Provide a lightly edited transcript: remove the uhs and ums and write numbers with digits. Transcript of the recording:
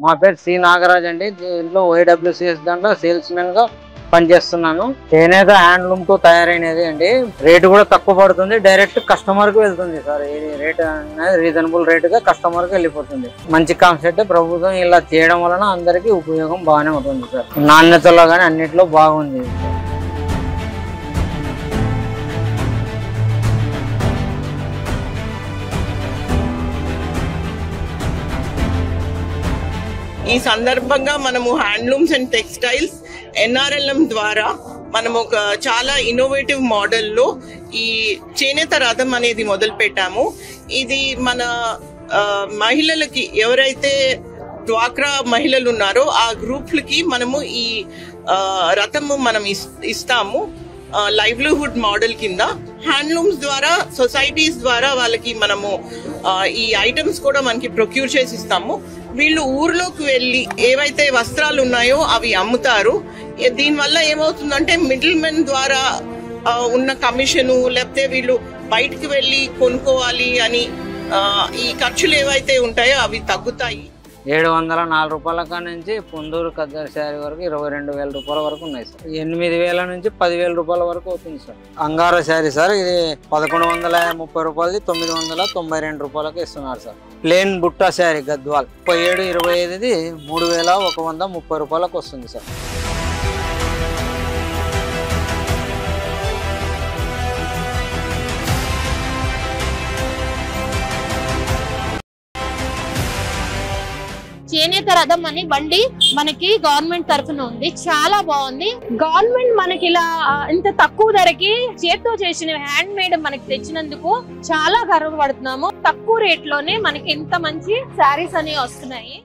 మా పేరు సి నాగరాజ్ అండి. దీంట్లో OWCS దాంట్లో సేల్స్ మెన్ గా పనిచేస్తున్నాను. చేనేత హ్యాండ్లూమ్ తో తయారైనది అండి. రేటు కూడా తక్కువ పడుతుంది, డైరెక్ట్ కస్టమర్ కి వెళ్తుంది సార్. ఇది రేట్ అనేది రీజనబుల్ రేట్ గా కస్టమర్ కి వెళ్ళిపోతుంది. మంచి కాన్సెప్ట్. ప్రభుత్వం ఇలా చేయడం వలన అందరికి ఉపయోగం బాగానే ఉంటుంది సార్. నాణ్యతలో కానీ అన్నిట్లో బాగుంది. ఈ సందర్భంగా మనము హ్యాండ్లూమ్స్ అండ్ టెక్స్టైల్స్ NRLM ద్వారా మనం ఒక చాలా ఇన్నోవేటివ్ మోడల్లో ఈ చేనేత రథం అనేది మొదలు పెట్టాము. ఇది మన మహిళలకి, ఎవరైతే డ్వాక్రా మహిళలు ఉన్నారో ఆ గ్రూప్లకి మనము ఈ రథము మనం ఇస్తాము లైవ్లీహుడ్ మోడల్ కింద. హ్యాండ్లూమ్స్ ద్వారా, సొసైటీస్ ద్వారా వాళ్ళకి మనము ఈ ఐటమ్స్ కూడా మనకి ప్రొక్యూర్ చేసి ఇస్తాము. వీళ్ళు ఊర్లోకి వెళ్ళి ఏవైతే వస్త్రాలు ఉన్నాయో అవి అమ్ముతారు. దీనివల్ల ఏమవుతుందంటే మిడిల్ మెన్ ద్వారా ఉన్న కమిషను, లేకపోతే వీళ్ళు బయటకు వెళ్ళి కొనుక్కోవాలి అని ఈ ఖర్చులు ఏవైతే ఉంటాయో అవి తగ్గుతాయి. 704 రూపాయల కాడ నుంచి పొందూరు ఖద్దరు శారీ వరకు 22,000 రూపాయల వరకు ఉన్నాయి సార్. 8,000 నుంచి 10,000 రూపాయల వరకు అవుతుంది సార్. అంగారా శారీ సార్, ఇది 1130 రూపాయలది 992 రూపాయలకి ఇస్తున్నారు సార్. ప్లేన్ బుట్టా శారీ గద్వాల్ 1725ది 3,130 రూపాయలకు వస్తుంది సార్. చేనేత రథం అని బండి మనకి గవర్నమెంట్ తరఫున ఉంది. చాలా బాగుంది. గవర్నమెంట్ మనకి ఇలా ఇంత తక్కువ ధరకి చేత్తో చేసిన హ్యాండ్ మేడ్ మనకి తెచ్చినందుకు చాలా గర్వపడుతున్నాము. తక్కువ రేట్ లోనే మనకి ఇంత మంచి శారీస్ అనేవి వస్తున్నాయి.